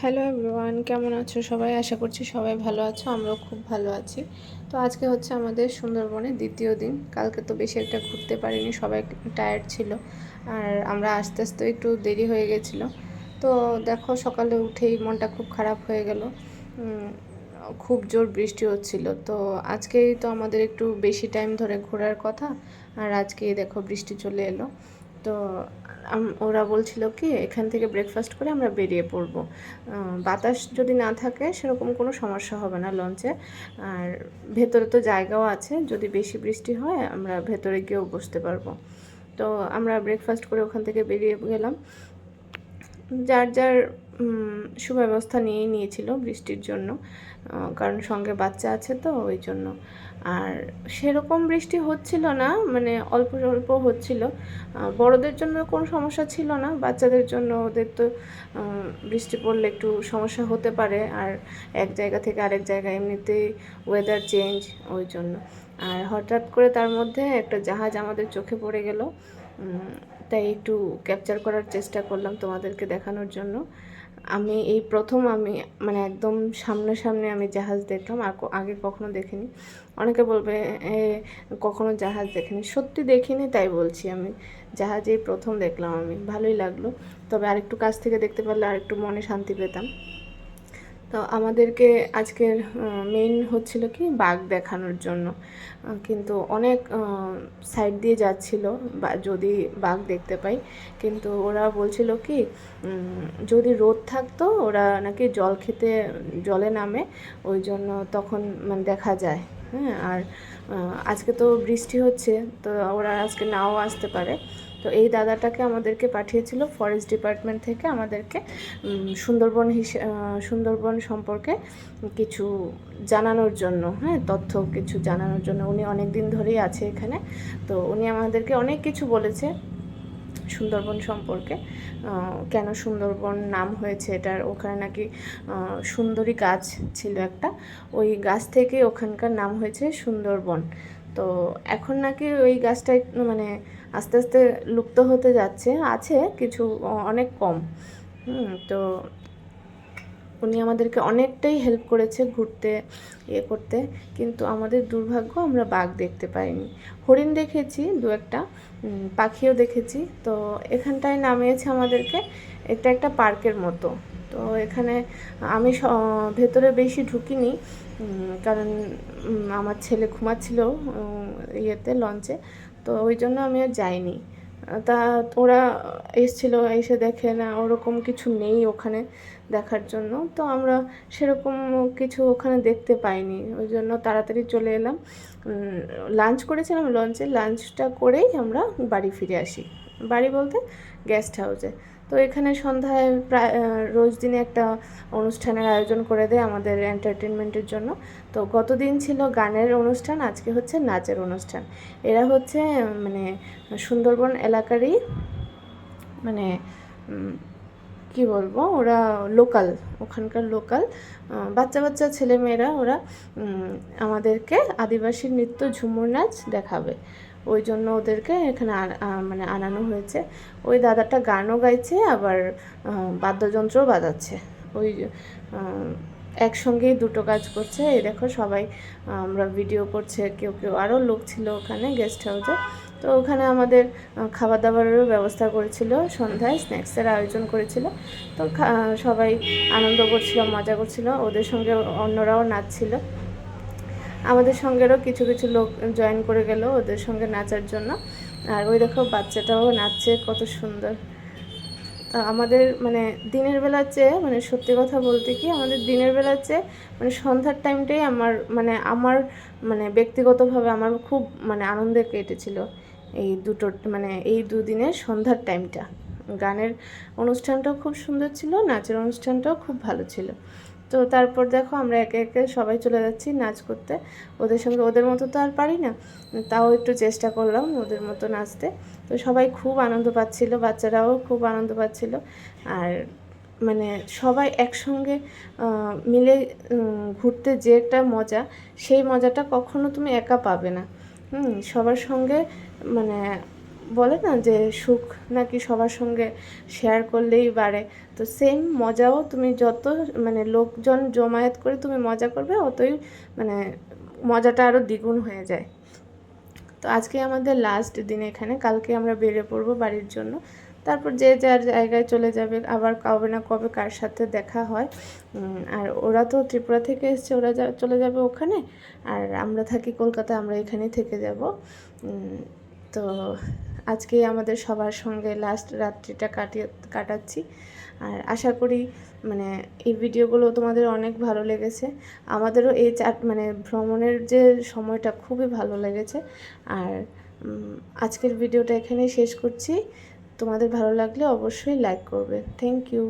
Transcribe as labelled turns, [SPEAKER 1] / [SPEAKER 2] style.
[SPEAKER 1] Hello everyone, কেমন আছো সবাই? আশা করছি সবাই ভালো আছো, আমরাও খুব ভালো আছি। তো আজকে হচ্ছে আমাদের সুন্দরবনের দ্বিতীয় দিন। কালকে তো বেশি একটা ঘুরতে পারিনি, সবাই টায়ার্ড ছিল, আর আমরা আস্তে আস্তে একটু দেরি হয়ে গেছিলো। তো দেখো, সকালে উঠেই মনটা খুব খারাপ হয়ে গেল। খুব জোর বৃষ্টি হচ্ছিল। তো আজকেই তো আমাদের একটু বেশি টাইম ধরে ঘোরার কথা, আর আজকেই দেখো বৃষ্টি চলে এলো। তো ওরা বলছিল কি এখান থেকে ব্রেকফাস্ট করে আমরা বেরিয়ে পড়ব। বাতাস যদি না থাকে সেরকম কোনো সমস্যা হবে না লঞ্চে, আর ভেতরে তো জায়গাও আছে, যদি বেশি বৃষ্টি হয় আমরা ভেতরে গিয়েও বসতে পারবো। তো আমরা ব্রেকফাস্ট করে ওখান থেকে বেরিয়ে গেলাম। যার যার সুব্যবস্থা নিয়েই নিয়েছিল বৃষ্টির জন্য, কারণ সঙ্গে বাচ্চা আছে তো ওই জন্য। আর সেরকম বৃষ্টি হচ্ছিল না, মানে অল্প অল্প হচ্ছিল। বড়দের জন্য কোনো সমস্যা ছিল না, বাচ্চাদের জন্য ওদের তো বৃষ্টি পড়লে একটু সমস্যা হতে পারে। আর এক জায়গা থেকে আরেক জায়গায় এমনিতেই ওয়েদার চেঞ্জ, ওই জন্য। আর হঠাৎ করে তার মধ্যে একটা জাহাজ আমাদের চোখে পড়ে গেল, তাই একটু ক্যাপচার করার চেষ্টা করলাম তোমাদেরকে দেখানোর জন্য। এই প্রথম আমি মানে একদম সামনাসামনি আমি জাহাজ দেখলাম, আর আগে কখনো দেখিনি। অনেকে বলবে কখনো জাহাজ দেখিনি, সত্যি দেখিনি, তাই বলছি। আমি জাহাজ এই প্রথম দেখলাম, আমি ভালোই লাগলো। তবে আরেকটু কাছ থেকে দেখতে পারলে আরেকটু মনে শান্তি পেতাম। তো আমাদেরকে আজকের মেইন হচ্ছিল কি বাঘ দেখানোর জন্য, কিন্তু অনেক সাইড দিয়ে যাচ্ছিল বা যদি বাঘ দেখতে পাই। কিন্তু ওরা বলছিল কি যদি রোদ থাকতো ওরা নাকি জল খেতে জলে নামে, ওই জন্য তখন মানে দেখা যায়। হ্যাঁ, আর আজকে তো বৃষ্টি হচ্ছে, তো ওরা আজকে নাও আসতে পারে। তো এই দাদাটাকে আমাদেরকে পাঠিয়েছিল ফরেস্ট ডিপার্টমেন্ট থেকে আমাদেরকে সুন্দরবন সম্পর্কে কিছু জানানোর জন্য, হ্যাঁ, তথ্য কিছু জানানোর জন্য। উনি অনেক দিন ধরেই আছে এখানে, তো উনি আমাদেরকে অনেক কিছু বলেছে সুন্দরবন সম্পর্কে। কেন সুন্দরবন নাম হয়েছে এটার, ওখানে নাকি সুন্দরী গাছ ছিল একটা, ওই গাছ থেকে ওখানকার নাম হয়েছে সুন্দরবন। তো এখন নাকি ওই গাছটা মানে আস্তে আস্তে লুপ্ত হতে যাচ্ছে, আছে কিছু, অনেক কম। তো উনি আমাদেরকে অনেকটাই হেল্প করেছে ঘুরতে, করতে। কিন্তু আমাদের দুর্ভাগ্য আমরা বাঘ দেখতে পাইনি। হরিণ দেখেছি দু একটা, পাখিও দেখেছি। তো এখানটায় নামিয়েছে আমাদেরকে, এটা একটা পার্কের মতো। তো এখানে আমি ভেতরে বেশি ঢুকিনি, কারণ আমার ছেলে ঘুমাচ্ছিল ইয়েতে, লঞ্চে। তো ওই জন্য আমি আর যাইনি। তা ওরা এসেছিলো, এসে দেখে না ওরকম কিছু নেই ওখানে দেখার জন্য। তো আমরা সেরকম কিছু ওখানে দেখতে পাইনি, ওই জন্য তাড়াতাড়ি চলে এলাম। লাঞ্চ করেছিলাম লঞ্চে, লাঞ্চটা করেই আমরা বাড়ি ফিরে আসি। বাড়ি বলতে গেস্ট হাউসে। তো এখানে সন্ধ্যায় প্রায় রোজ দিনে একটা অনুষ্ঠানের আয়োজন করে দেয় আমাদের এন্টারটেনমেন্টের জন্য। তো গতদিন ছিল গানের অনুষ্ঠান, আজকে হচ্ছে নাচের অনুষ্ঠান। এরা হচ্ছে মানে সুন্দরবন এলাকারই, মানে কি বলবো, ওরা লোকাল, ওখানকার লোকাল বাচ্চা বাচ্চা ছেলেমেয়েরা, ওরা আমাদেরকে আদিবাসী নৃত্য ঝুমুর নাচ দেখাবে। ওই জন্য ওদেরকে এখানে মানে আনানো হয়েছে। ওই দাদাটা গানও গাইছে, আবার বাদ্যযন্ত্রও বাজাচ্ছে। ওই একসঙ্গেই দুটো কাজ করছে। এই দেখো সবাই আমরা ভিডিও করছে, কেউ কেউ, আরও লোক ছিল ওখানে গেস্ট হাউসে। তো ওখানে আমাদের খাবার দাবারেরও ব্যবস্থা করেছিল, সন্ধ্যায় স্ন্যাক্সের আয়োজন করেছিল। তো সবাই আনন্দ করছিল, মজা করছিল, ওদের সঙ্গে অন্যরাও নাচছিল। আমাদের সঙ্গেরও কিছু কিছু লোক জয়েন করে গেল ওদের সঙ্গে নাচার জন্য। আর ওই দেখো বাচ্চাটাও নাচছে, কত সুন্দর। আমাদের মানে দিনের বেলার চেয়ে, মানে সত্যি কথা বলতে কি, আমাদের দিনের বেলার চেয়ে মানে সন্ধ্যার টাইমটাই আমার ব্যক্তিগতভাবে আমার খুব মানে আনন্দে কেটেছিল। এই দুদিনের সন্ধ্যার টাইমটা, গানের অনুষ্ঠানটাও খুব সুন্দর ছিল, নাচের অনুষ্ঠানটাও খুব ভালো ছিল। তো তারপর দেখো আমরা একে একে সবাই চলে যাচ্ছি নাচ করতে। ওদের সঙ্গে ওদের মতো তো আর পারি না, তাও একটু চেষ্টা করলাম ওদের মতো নাচতে। তো সবাই খুব আনন্দ পাচ্ছিল, বাচ্চারাও খুব আনন্দ পাচ্ছিল। আর মানে সবাই একসঙ্গে মিলে ঘুরতে যে একটা মজা, সেই মজাটা কখনো তুমি একা পাবে না। সবার সঙ্গে মানে বলে না যে সুখ নাকি সবার সঙ্গে শেয়ার করলেই বাড়ে, তো সেম মজাও তুমি যত মানে লোকজন জমায়েত করে তুমি মজা করবে, অতই মানে মজাটা আরও দ্বিগুণ হয়ে যায়। তো আজকে আমাদের লাস্ট দিন এখানে, কালকে আমরা বেরিয়ে পড়বো বাড়ির জন্য। তারপর যে যার জায়গায় চলে যাবে, আবার কবে না কবে কার সাথে দেখা হয়। আর ওরা তো ত্রিপুরা থেকে এসছে, ওরা চলে যাবে ওখানে, আর আমরা থাকি কলকাতায়, আমরা এখানেই থেকে যাব। তো আজকে আমাদের সবার সঙ্গে লাস্ট রাত্রিটা কাটাচ্ছি। আর আশা করি মানে এই ভিডিওগুলো তোমাদের অনেক ভালো লেগেছে। আমাদেরও এই মানে ভ্রমণের যে সময়টা খুবই ভালো লেগেছে। আর আজকের ভিডিওটা এখানেই শেষ করছি। তোমাদের ভালো লাগলে অবশ্যই লাইক করবে। Thank you.